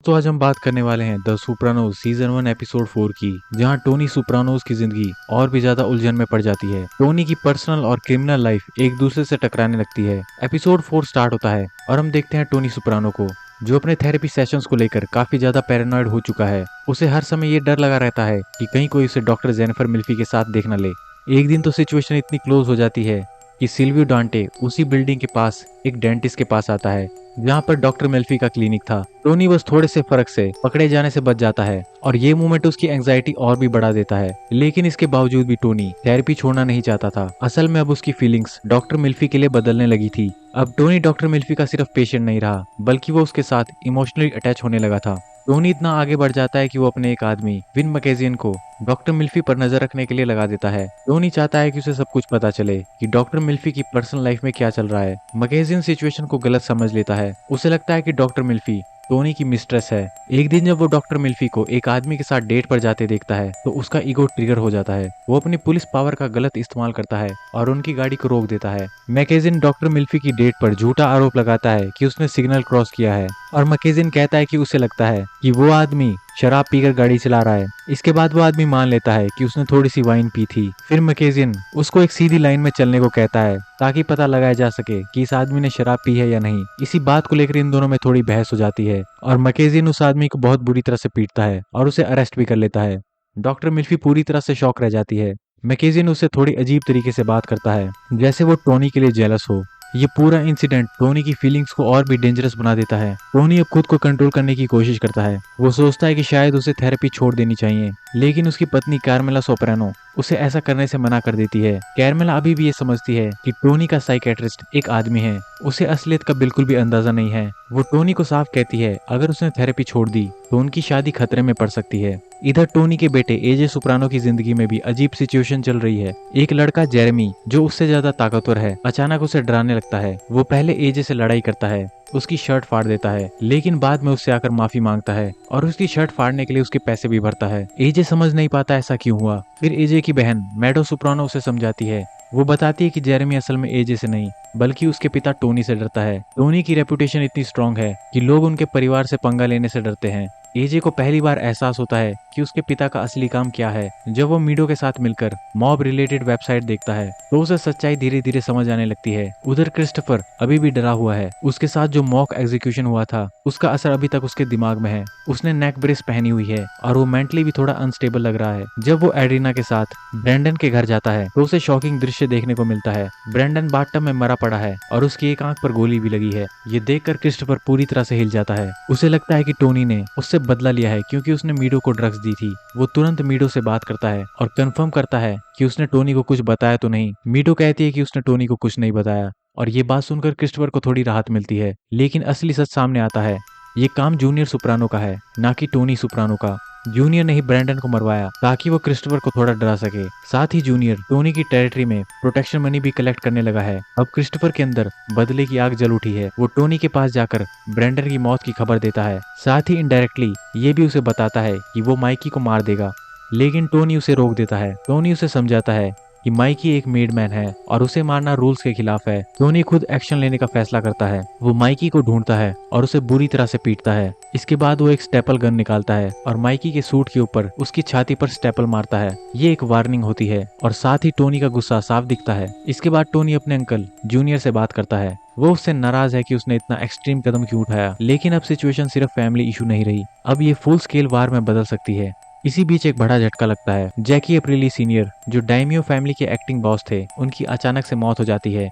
तो आज हम बात करने वाले हैं द सोप्रानोज सीजन 1 एपिसोड 4 की, जहां टोनी सोप्रानोज की जिंदगी और भी ज्यादा उलझन में पड़ जाती है। टोनी की पर्सनल और क्रिमिनल लाइफ एक दूसरे से टकराने लगती है। एपिसोड 4 स्टार्ट होता है और हम देखते हैं टोनी सोप्रानो को, जो अपने थेरेपी सेशंस को लेकर काफी ज्यादा पैरानॉइड हो चुका है। उसे हर समय ये डर लगा रहता है कि कहीं कोई उसे डॉक्टर जेनिफर मिल्फी के साथ देख न ले। एक दिन तो सिचुएशन इतनी क्लोज हो जाती है कि सिल्वियो डांटे उसी बिल्डिंग के पास एक डेंटिस्ट के पास आता है, जहाँ पर डॉक्टर मेल्फी का क्लिनिक था। टोनी बस थोड़े से फर्क से पकड़े जाने से बच जाता है और ये मूवमेंट उसकी एंजाइटी और भी बढ़ा देता है। लेकिन इसके बावजूद भी टोनी थेरेपी छोड़ना नहीं चाहता था। असल में अब उसकी फीलिंग्स डॉक्टर मिल्फी के लिए बदलने लगी थी। अब टोनी डॉक्टर मिल्फी का सिर्फ पेशेंट नहीं रहा, बल्कि वो उसके साथ इमोशनली अटैच होने लगा था। टोनी इतना आगे बढ़ जाता है कि वो अपने एक आदमी विन मैकेजियन को डॉक्टर मिल्फी पर नजर रखने के लिए लगा देता है। टोनी चाहता है कि उसे सब कुछ पता चले कि डॉक्टर मिल्फी की पर्सनल लाइफ में क्या चल रहा है। मैकेजियन सिचुएशन को गलत समझ लेता है। उसे लगता है कि डॉक्टर मिल्फी टोनी की मिस्ट्रेस है। एक दिन जब वो डॉक्टर मिल्फी को एक आदमी के साथ डेट पर जाते देखता है तो उसका ईगो ट्रिगर हो जाता है। वो अपनी पुलिस पावर का गलत इस्तेमाल करता है और उनकी गाड़ी को रोक देता है। मैकेजिन डॉक्टर मिल्फी की डेट पर झूठा आरोप लगाता है कि उसने सिग्नल क्रॉस किया है और मैकेजिन कहता है कि उसे लगता है कि वो आदमी शराब पीकर गाड़ी चला रहा है। इसके बाद वो आदमी मान लेता है कि उसने थोड़ी सी वाइन पी थी। फिर मैकेजिन उसको एक सीधी लाइन में चलने को कहता है ताकि पता लगाया जा सके कि इस आदमी ने शराब पी है या नहीं। इसी बात को लेकर इन दोनों में थोड़ी बहस हो जाती है और मैकेजिन उस आदमी को बहुत बुरी तरह से पीटता है और उसे अरेस्ट भी कर लेता है। डॉक्टर मिल्फी पूरी तरह से शॉक रह जाती है। मैकेजिन उससे थोड़ी अजीब तरीके से बात करता है, जैसे वो टोनी के लिए जेलस हो। ये पूरा इंसिडेंट टोनी की फीलिंग्स को और भी डेंजरस बना देता है। टोनी अब खुद को कंट्रोल करने की कोशिश करता है। वो सोचता है कि शायद उसे थेरेपी छोड़ देनी चाहिए, लेकिन उसकी पत्नी कार्मेला सोप्रानो उसे ऐसा करने से मना कर देती है। कार्मेला अभी भी ये समझती है कि टोनी का साइकेट्रिस्ट एक आदमी है। उसे असलियत का बिल्कुल भी अंदाजा नहीं है। वो टोनी को साफ कहती है अगर उसने थेरेपी छोड़ दी तो उनकी शादी खतरे में पड़ सकती है। इधर टोनी के बेटे एजे सोप्रानो की जिंदगी में भी अजीब सिचुएशन चल रही है। एक लड़का जेरेमी, जो उससे ज्यादा ताकतवर है, अचानक उसे डराने लगता है। वो पहले एजे से लड़ाई करता है, उसकी शर्ट फाड़ देता है, लेकिन बाद में उससे आकर माफी मांगता है और उसकी शर्ट फाड़ने के लिए उसके पैसे भी भरता है। एजे समझ नहीं पाता ऐसा क्यों हुआ। फिर एजे की बहन मैडो सोप्रानो उसे समझाती है। वो बताती है कि जेरेमी असल में एजे से नहीं बल्कि उसके पिता टोनी से डरता है। टोनी की रेपुटेशन इतनी स्ट्रांग है कि लोग उनके परिवार से पंगा लेने से डरते हैं। एजे को पहली बार एहसास होता है कि उसके पिता का असली काम क्या है जब वो मीडो के साथ मिलकर मॉब रिलेटेड वेबसाइट देखता है, तो उसे सच्चाई धीरे धीरे समझ आने लगती है। उधर क्रिस्टोफर अभी भी डरा हुआ है। उसके साथ जो मॉक एग्जीक्यूशन हुआ था उसका असर अभी तक उसके दिमाग में है। उसने नेक ब्रेस पहनी हुई है और वो मेंटली भी थोड़ा अनस्टेबल लग रहा है। जब वो एड्रीना के साथ ब्रेंडन के घर जाता है तो उसे शॉकिंग दृश्य देखने को मिलता है। ब्रेंडन बाथटब में मरा पड़ा है और उसकी एक आंख पर गोली भी लगी है। ये देखकर क्रिस्टोफर पूरी तरह से हिल जाता है। उसे लगता है कि टोनी ने उससे बदला लिया है क्योंकि उसने मीडो को ड्रग्स दी थी। वो तुरंत मीडो से बात करता है और कंफर्म करता है कि उसने टोनी को कुछ बताया तो नहीं। मीडो कहती है कि उसने टोनी को कुछ नहीं बताया और ये बात सुनकर क्रिस्टोफर को थोड़ी राहत मिलती है। लेकिन असली सच सामने आता है। ये काम जूनियर सोप्रानो का है, ना कि टोनी सोप्रानो का। जूनियर ने ही ब्रैंडन को मरवाया ताकि वो क्रिस्टोफर को थोड़ा डरा सके। साथ ही जूनियर टोनी की टेरिटरी में प्रोटेक्शन मनी भी कलेक्ट करने लगा है। अब क्रिस्टोफर के अंदर बदले की आग जल उठी है। वो टोनी के पास जाकर ब्रैंडन की मौत की खबर देता है। साथ ही इनडायरेक्टली ये भी उसे बताता है कि वो माइकी को मार देगा, लेकिन टोनी उसे रोक देता है। टोनी उसे समझाता है कि माइकी एक मेडमैन है और उसे मारना रूल्स के खिलाफ है। टोनी खुद एक्शन लेने का फैसला करता है। वो माइकी को ढूंढता है और उसे बुरी तरह से पीटता है। इसके बाद वो एक स्टेपल गन निकालता है और माइकी के सूट के ऊपर उसकी छाती पर स्टेपल मारता है। ये एक वार्निंग होती है और साथ ही टोनी का गुस्सा साफ दिखता है। इसके बाद टोनी अपने अंकल जूनियर से बात करता है। वो उससे नाराज है कि उसने इतना एक्सट्रीम कदम क्यों उठाया, लेकिन अब सिचुएशन सिर्फ फैमिली इशू नहीं रही, अब ये फुल स्केल वार में बदल सकती है। इसी बीच एक बड़ा झटका लगता है। जैकी एप्रिली सीनियर, जो डायमियो फैमिली के एक्टिंग बॉस थे, उनकी अचानक से मौत हो जाती है।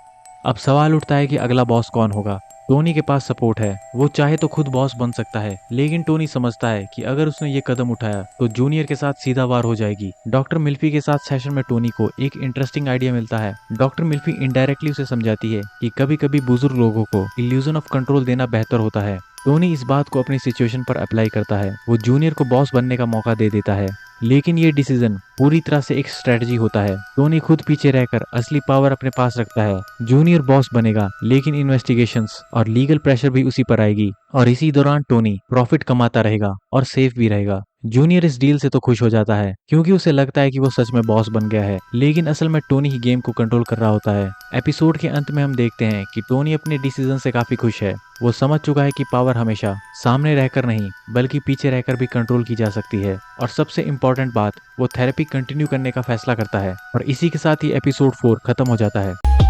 अब सवाल उठता है कि अगला बॉस कौन होगा। टोनी के पास सपोर्ट है, वो चाहे तो खुद बॉस बन सकता है, लेकिन टोनी समझता है कि अगर उसने ये कदम उठाया तो जूनियर के साथ सीधा वार हो जाएगी। डॉक्टर मिल्फी के साथ सेशन में टोनी को एक इंटरेस्टिंग आइडिया मिलता है। डॉक्टर मिल्फी इनडायरेक्टली उसे समझाती है कि कभी कभी बुजुर्ग लोगों को इल्यूजन ऑफ कंट्रोल देना बेहतर होता है। टोनी इस बात को अपनी सिचुएशन पर अप्लाई करता है। वो जूनियर को बॉस बनने का मौका दे देता है, लेकिन ये डिसीजन पूरी तरह से एक स्ट्रेटजी होता है। टोनी खुद पीछे रहकर असली पावर अपने पास रखता है। जूनियर बॉस बनेगा, लेकिन इन्वेस्टिगेशंस और लीगल प्रेशर भी उसी पर आएगी और इसी दौरान टोनी प्रॉफिट कमाता रहेगा और सेफ भी रहेगा। जूनियर इस डील से तो खुश हो जाता है क्योंकि उसे लगता है कि वो सच में बॉस बन गया है, लेकिन असल में टोनी ही गेम को कंट्रोल कर रहा होता है। एपिसोड के अंत में हम देखते हैं कि टोनी अपने डिसीजन से काफी खुश है। वो समझ चुका है कि पावर हमेशा सामने रहकर नहीं बल्कि पीछे रहकर भी कंट्रोल की जा सकती है। और सबसे इम्पोर्टेंट बात, वो थेरेपी कंटिन्यू करने का फैसला करता है। और इसी के साथ ही एपिसोड 4 खत्म हो जाता है।